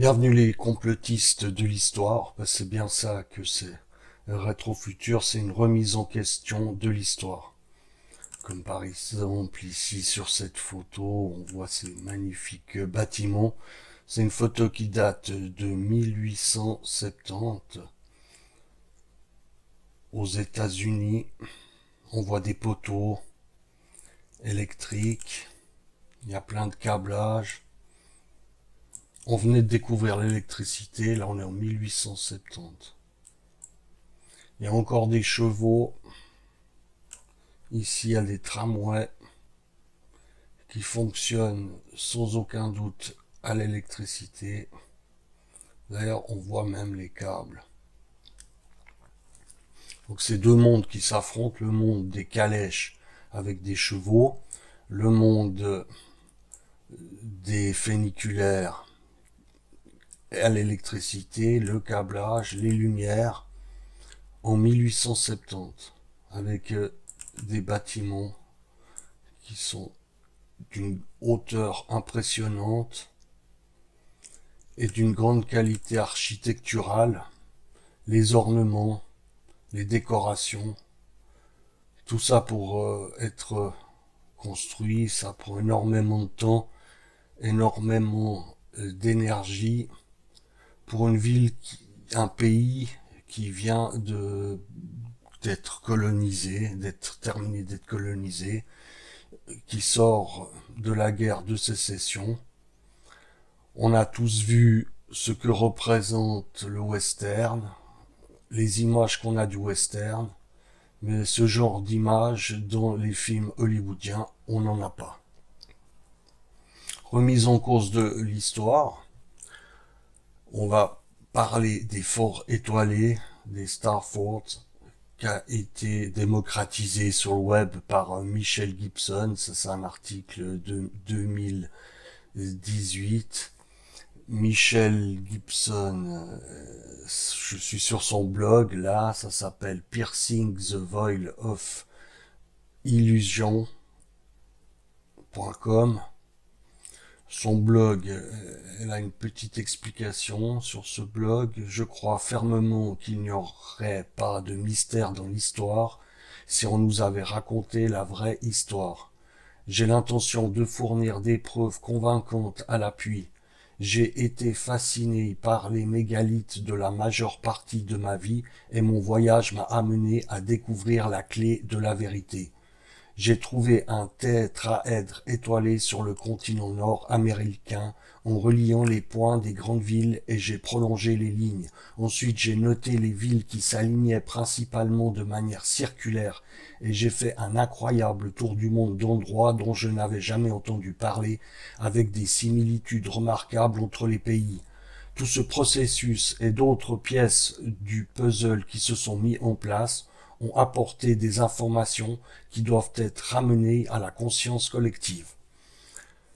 Bienvenue les complotistes de l'histoire, c'est bien ça que c'est. Rétrofutur, c'est une remise en question de l'histoire. Comme par exemple ici sur cette photo, on voit ces magnifiques bâtiments. C'est une photo qui date de 1870 aux États-Unis. On voit des poteaux électriques, il y a plein de câblages. On venait de découvrir l'électricité, là on est en 1870. Il y a encore des chevaux. Ici, il y a des tramways qui fonctionnent sans aucun doute à l'électricité. D'ailleurs, on voit même les câbles. Donc c'est deux mondes qui s'affrontent, le monde des calèches avec des chevaux, le monde des funiculaires à l'électricité, le câblage, les lumières, en 1870, avec des bâtiments qui sont d'une hauteur impressionnante et d'une grande qualité architecturale, les ornements, les décorations, tout ça pour être construit, ça prend énormément de temps, énormément d'énergie pour une ville, un pays qui vient de d'être colonisé, d'être terminé d'être colonisé, qui sort de la guerre de sécession. On a tous vu ce que représente le western, les images qu'on a du western, mais ce genre d'images dans les films hollywoodiens, on n'en a pas. Remise en cause de l'histoire, on va parler des forts étoilés, des Star Forts, qui a été démocratisé sur le web par Michel Gibson. Ça, c'est un article de 2018. Michel Gibson, je suis sur son blog là, ça s'appelle Piercing the Veil of Illusion.com. Son blog, elle a une petite explication sur ce blog. Je crois fermement qu'il n'y aurait pas de mystère dans l'histoire si on nous avait raconté la vraie histoire. J'ai l'intention de fournir des preuves convaincantes à l'appui. J'ai été fasciné par les mégalithes de la majeure partie de ma vie et mon voyage m'a amené à découvrir la clé de la vérité. J'ai trouvé un tétraèdre étoilé sur le continent nord-américain en reliant les points des grandes villes et j'ai prolongé les lignes. Ensuite, j'ai noté les villes qui s'alignaient principalement de manière circulaire et j'ai fait un incroyable tour du monde d'endroits dont je n'avais jamais entendu parler, avec des similitudes remarquables entre les pays. Tout ce processus et d'autres pièces du puzzle qui se sont mis en place ont apporté des informations qui doivent être ramenées à la conscience collective.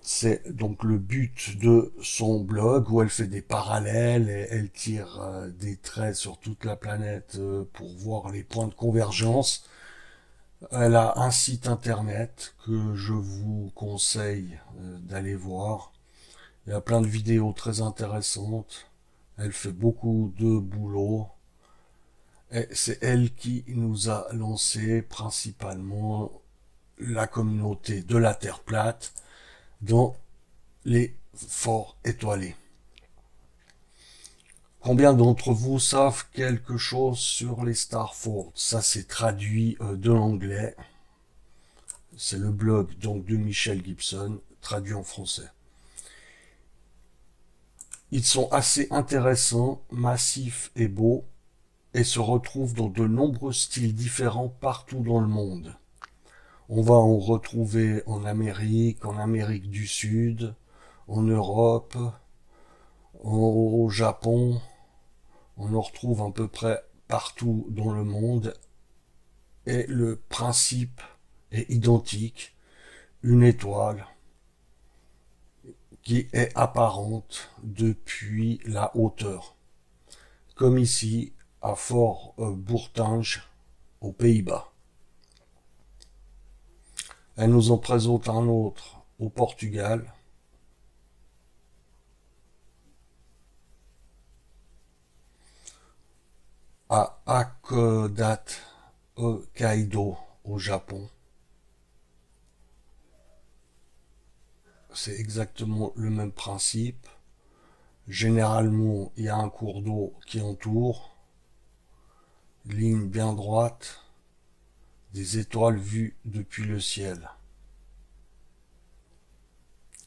C'est donc le but de son blog où elle fait des parallèles et elle tire des traits sur toute la planète pour voir les points de convergence. Elle a un site internet que je vous conseille d'aller voir. Il y a plein de vidéos très intéressantes. Elle fait beaucoup de boulot. Et c'est elle qui nous a lancé principalement la communauté de la Terre plate dans les forts étoilés. Combien d'entre vous savent quelque chose sur les Star Forts? Ça c'est traduit de l'anglais. C'est le blog donc de Michel Gibson, traduit en français. Ils sont assez intéressants, massifs et beaux, et se retrouvent dans de nombreux styles différents partout dans le monde. On va en retrouver en Amérique du Sud, en Europe, au Japon. On en retrouve à peu près partout dans le monde. Et le principe est identique. Une étoile qui est apparente depuis la hauteur. Comme ici, à Fort Bourtange, aux Pays-Bas. Elle nous en présente un autre au Portugal. à Hakodate, Hokkaido, au Japon. C'est exactement le même principe. Généralement, il y a un cours d'eau qui entoure, ligne bien droite, des étoiles vues depuis le ciel.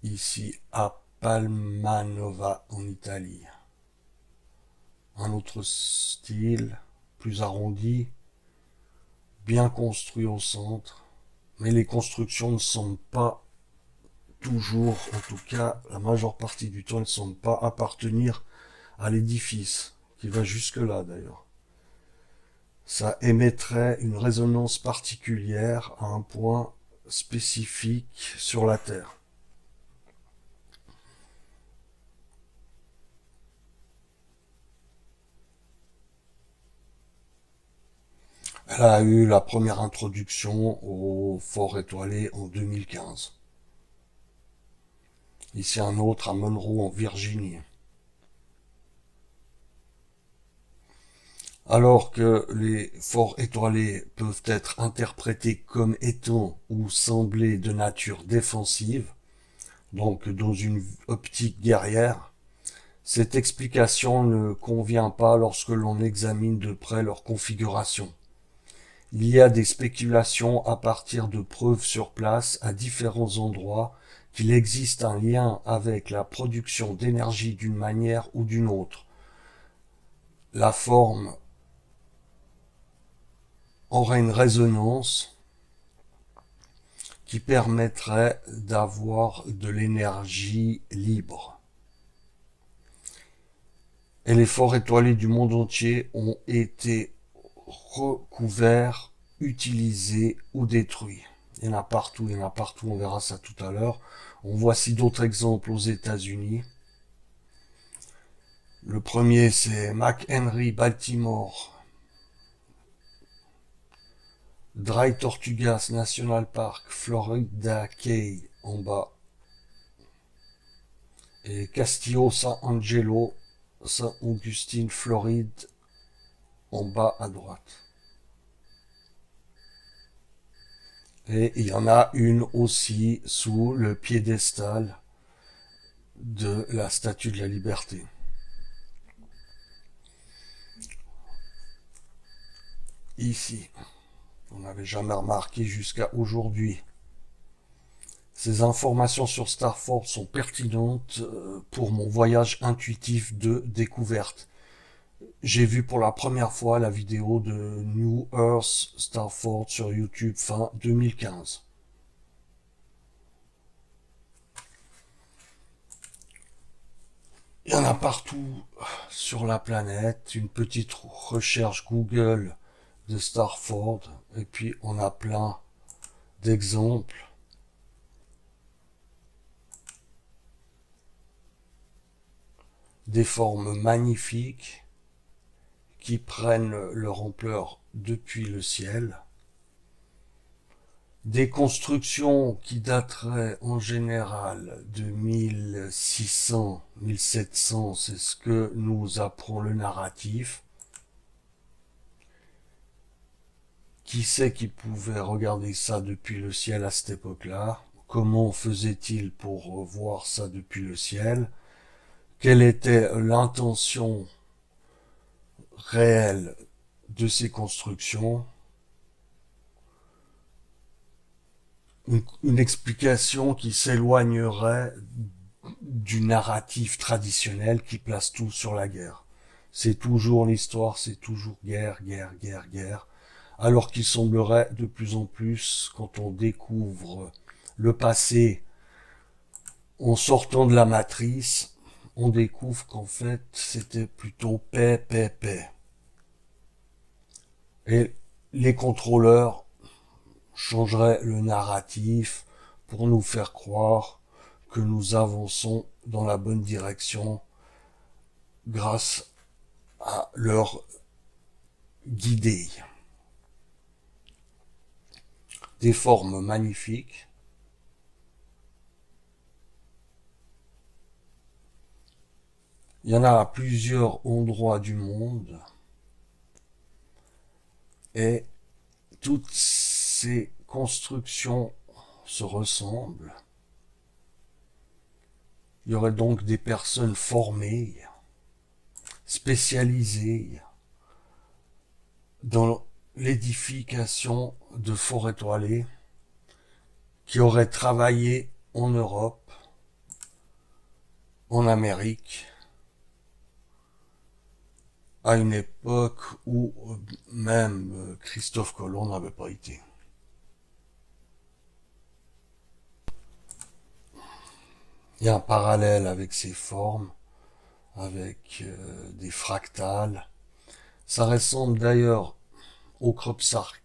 Ici à Palmanova en Italie. Un autre style, plus arrondi, bien construit au centre, mais les constructions ne semblent pas toujours, en tout cas la majeure partie du temps, ne semblent pas appartenir à l'édifice, qui va jusque là d'ailleurs. Ça émettrait une résonance particulière à un point spécifique sur la Terre. Elle a eu la première introduction au Fort Étoilé en 2015. Ici un autre à Monroe en Virginie. Alors que les forts étoilés peuvent être interprétés comme étant ou sembler de nature défensive, donc dans une optique guerrière, cette explication ne convient pas lorsque l'on examine de près leur configuration. Il y a des spéculations à partir de preuves sur place à différents endroits qu'il existe un lien avec la production d'énergie d'une manière ou d'une autre. La forme aurait une résonance qui permettrait d'avoir de l'énergie libre. Et les forts étoilés du monde entier ont été recouverts, utilisés ou détruits. Il y en a partout, on verra ça tout à l'heure. On voici d'autres exemples aux États-Unis. Le premier, c'est McHenry, Baltimore. Dry Tortugas National Park, Florida Key, en bas. Et Castillo San Angelo, Saint Augustine, Floride, en bas à droite. Et il y en a une aussi sous le piédestal de la Statue de la Liberté. Ici, on n'avait jamais remarqué jusqu'à aujourd'hui. Ces informations sur Starford sont pertinentes pour mon voyage intuitif de découverte. J'ai vu pour la première fois la vidéo de New Earth Starford sur YouTube fin 2015. Il y en a partout sur la planète. Une petite recherche Google de Starford et puis on a plein d'exemples. Des formes magnifiques qui prennent leur ampleur depuis le ciel. Des constructions qui dateraient en général de 1600, 1700, c'est ce que nous apprend le narratif. Qui sait qui pouvait regarder ça depuis le ciel à cette époque-là? Comment faisait-il pour voir ça depuis le ciel? Quelle était l'intention réelle de ces constructions? Une explication qui s'éloignerait du narratif traditionnel qui place tout sur la guerre. C'est toujours l'histoire, c'est toujours guerre, guerre, guerre, guerre. Alors qu'il semblerait de plus en plus, quand on découvre le passé en sortant de la matrice, on découvre qu'en fait c'était plutôt paix, paix, paix. Et les contrôleurs changeraient le narratif pour nous faire croire que nous avançons dans la bonne direction grâce à leur guidée. Des formes magnifiques. Il y en a à plusieurs endroits du monde. Et toutes ces constructions se ressemblent. Il y aurait donc des personnes formées, spécialisées dans l'édification de forts étoilés, qui auraient travaillé en Europe, en Amérique, à une époque où même Christophe Colomb n'avait pas été. Il y a un parallèle avec ces formes, avec des fractales. Ça ressemble d'ailleurs au crop circle.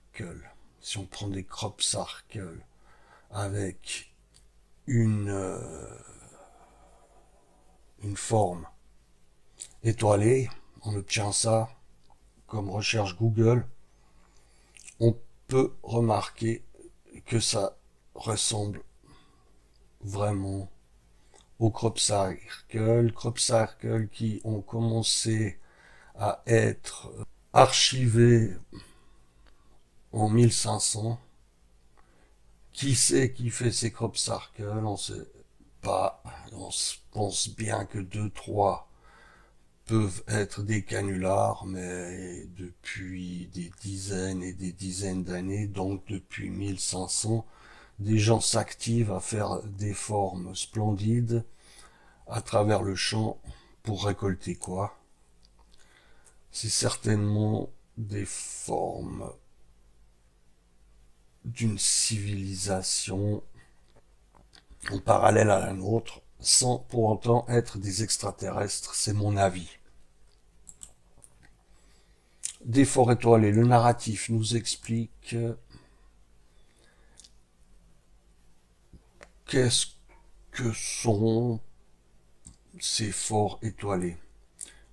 Si on prend des crop circles avec une, euh, une forme étoilée, on obtient ça comme recherche Google. On peut remarquer que ça ressemble vraiment aux crop circle qui ont commencé à être archivés en 1500. Qui c'est qui fait ces crop circles? On sait pas. On pense bien que deux, trois peuvent être des canulars, mais depuis des dizaines et des dizaines d'années, donc depuis 1500, des gens s'activent à faire des formes splendides à travers le champ pour récolter quoi? C'est certainement des formes d'une civilisation en parallèle à la nôtre, sans pour autant être des extraterrestres, c'est mon avis. Des forts étoilés, le narratif nous explique qu'est-ce que sont ces forts étoilés.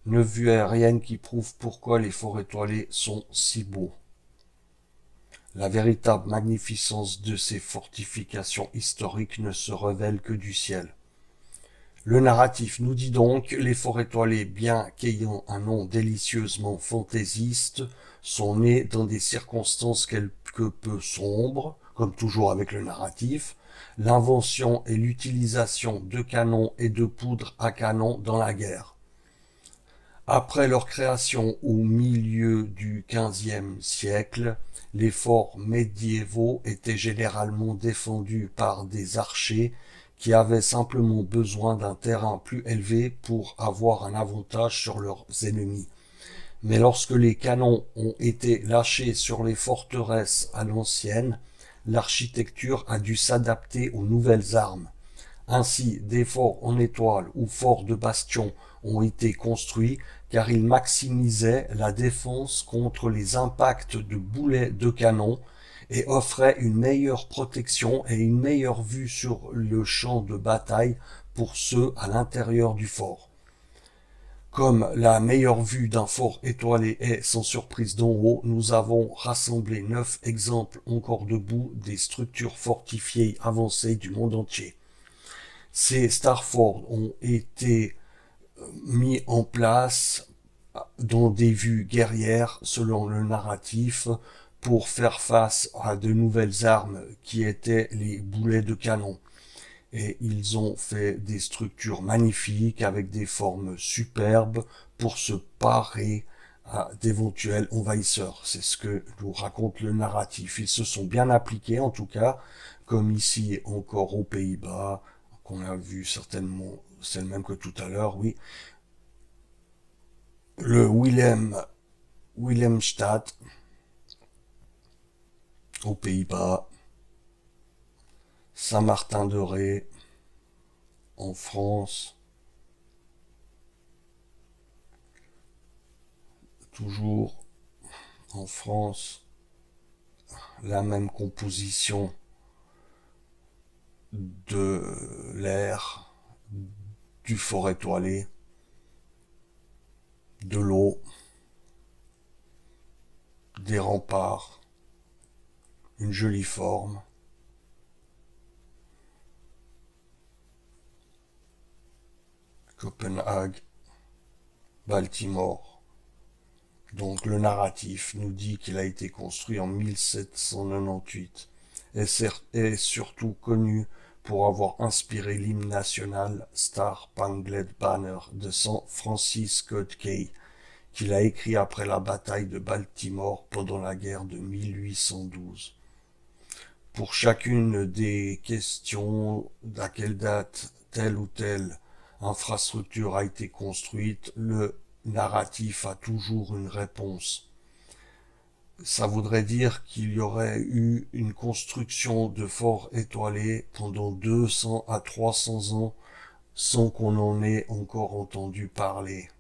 Une vue aérienne qui prouve pourquoi les forts étoilés sont si beaux. La véritable magnificence de ces fortifications historiques ne se révèle que du ciel. Le narratif nous dit donc, les forts étoilés, bien qu'ayant un nom délicieusement fantaisiste, sont nés dans des circonstances quelque peu sombres, comme toujours avec le narratif, l'invention et l'utilisation de canons et de poudre à canon dans la guerre. Après leur création au milieu du XVe siècle, les forts médiévaux étaient généralement défendus par des archers qui avaient simplement besoin d'un terrain plus élevé pour avoir un avantage sur leurs ennemis. Mais lorsque les canons ont été lâchés sur les forteresses à l'ancienne, l'architecture a dû s'adapter aux nouvelles armes. Ainsi, des forts en étoile ou forts de bastions ont été construits car ils maximisaient la défense contre les impacts de boulets de canon et offraient une meilleure protection et une meilleure vue sur le champ de bataille pour ceux à l'intérieur du fort. Comme la meilleure vue d'un fort étoilé est sans surprise d'en haut, nous avons rassemblé 9 exemples encore debout des structures fortifiées avancées du monde entier. Ces Starfords ont été mis en place dans des vues guerrières selon le narratif pour faire face à de nouvelles armes qui étaient les boulets de canon. Et ils ont fait des structures magnifiques avec des formes superbes pour se parer à d'éventuels envahisseurs. C'est ce que nous raconte le narratif. Ils se sont bien appliqués en tout cas, comme ici encore aux Pays-Bas, qu'on a vu certainement, c'est le même que tout à l'heure, oui. Le Wilhelmstadt aux Pays-Bas, Saint-Martin-de-Ré en France, toujours en France, la même composition de l'air, du fort étoilé, de l'eau, des remparts, une jolie forme. Copenhague, Baltimore, Donc le narratif nous dit qu'il a été construit en 1798 et est surtout connu pour avoir inspiré l'hymne national Star Spangled Banner de San Francis Scott Key, qu'il a écrit après la bataille de Baltimore pendant la guerre de 1812. Pour chacune des questions d'à quelle date telle ou telle infrastructure a été construite, le narratif a toujours une réponse. Ça voudrait dire qu'il y aurait eu une construction de forts étoilés pendant 200 à 300 ans sans qu'on en ait encore entendu parler.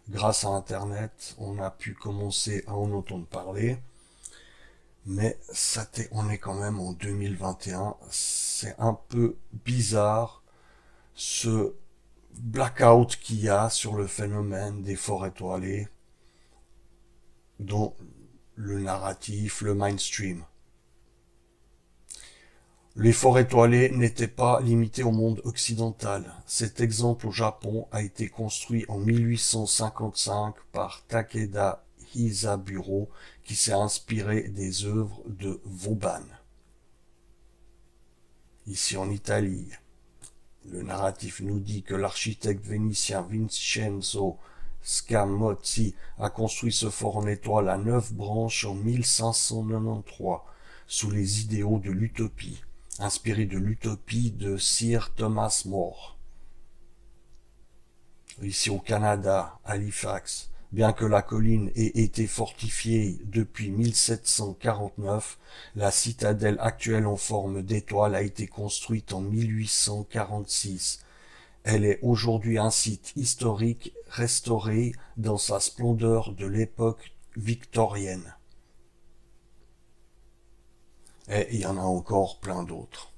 Grâce à Internet, on a pu commencer à en entendre parler. Mais on est quand même en 2021. C'est un peu bizarre ce blackout qu'il y a sur le phénomène des forts étoilés dans le narratif, le mainstream. Les forts étoilés n'étaient pas limités au monde occidental. Cet exemple au Japon a été construit en 1855 par Takeda Hisaburo, qui s'est inspiré des œuvres de Vauban. Ici en Italie, le narratif nous dit que l'architecte vénitien Vincenzo Scamozzi a construit ce fort en étoile à 9 branches en 1593 sous les idéaux de l'utopie, inspiré de l'utopie de Sir Thomas More. Ici au Canada, Halifax, bien que la colline ait été fortifiée depuis 1749, la citadelle actuelle en forme d'étoile a été construite en 1846. Elle est aujourd'hui un site historique restauré dans sa splendeur de l'époque victorienne. Et il y en a encore plein d'autres.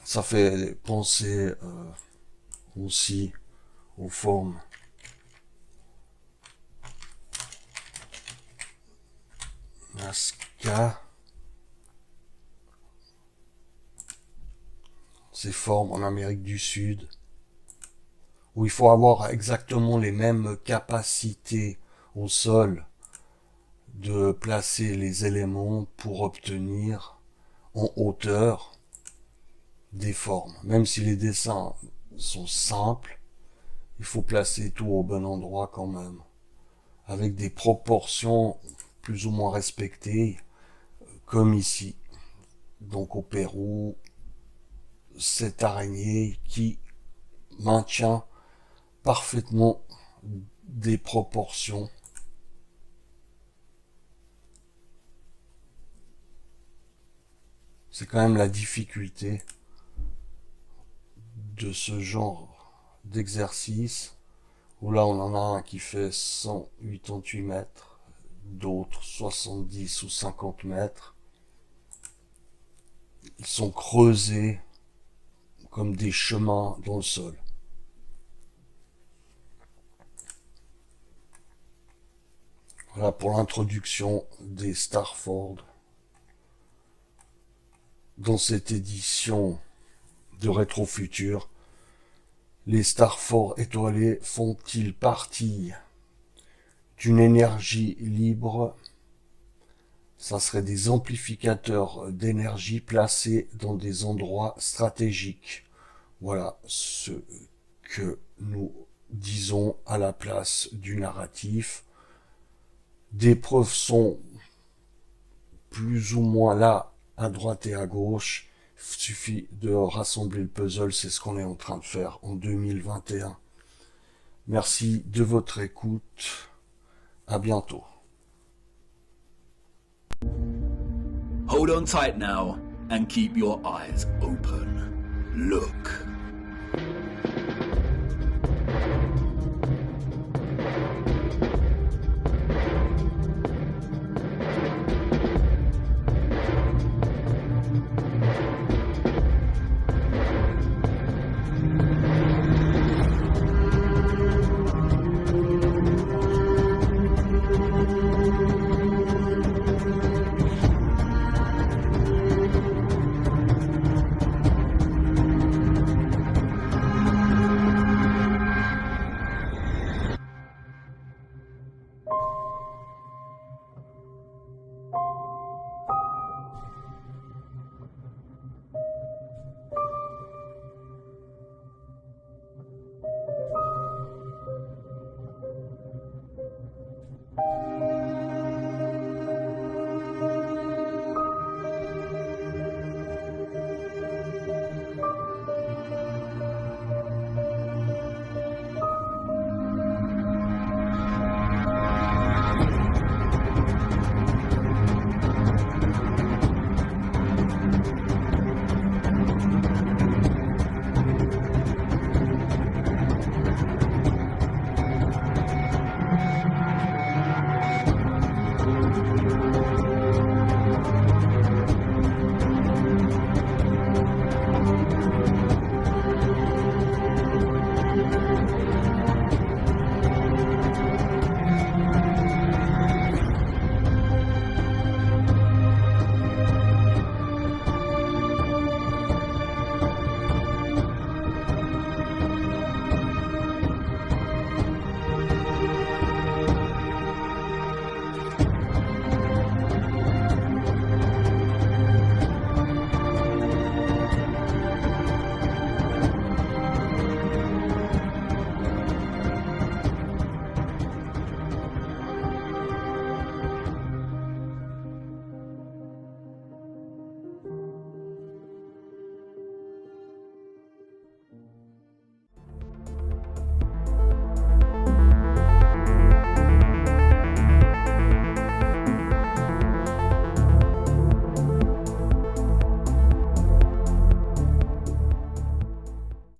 Ça fait penser aussi aux formes Nazca, ces formes en Amérique du Sud, où il faut avoir exactement les mêmes capacités au sol de placer les éléments pour obtenir en hauteur des formes. Même si les dessins sont simples, il faut placer tout au bon endroit quand même, avec des proportions plus ou moins respectées, comme ici. Donc au Pérou, cette araignée qui maintient parfaitement des proportions. C'est quand même la difficulté de ce genre d'exercice, où là on en a un qui fait 188 mètres, d'autres 70 ou 50 mètres. Ils sont creusés comme des chemins dans le sol. Voilà pour l'introduction des Starford dans cette édition de Rétrofutur. Les stars forts étoilés font-ils partie d'une énergie libre? Ça serait des amplificateurs d'énergie placés dans des endroits stratégiques. Voilà ce que nous disons à la place du narratif. Des preuves sont plus ou moins là, à droite et à gauche. Il suffit de rassembler le puzzle, c'est ce qu'on est en train de faire en 2021. Merci de votre écoute. À bientôt. Hold on tight now and keep your eyes open. Look.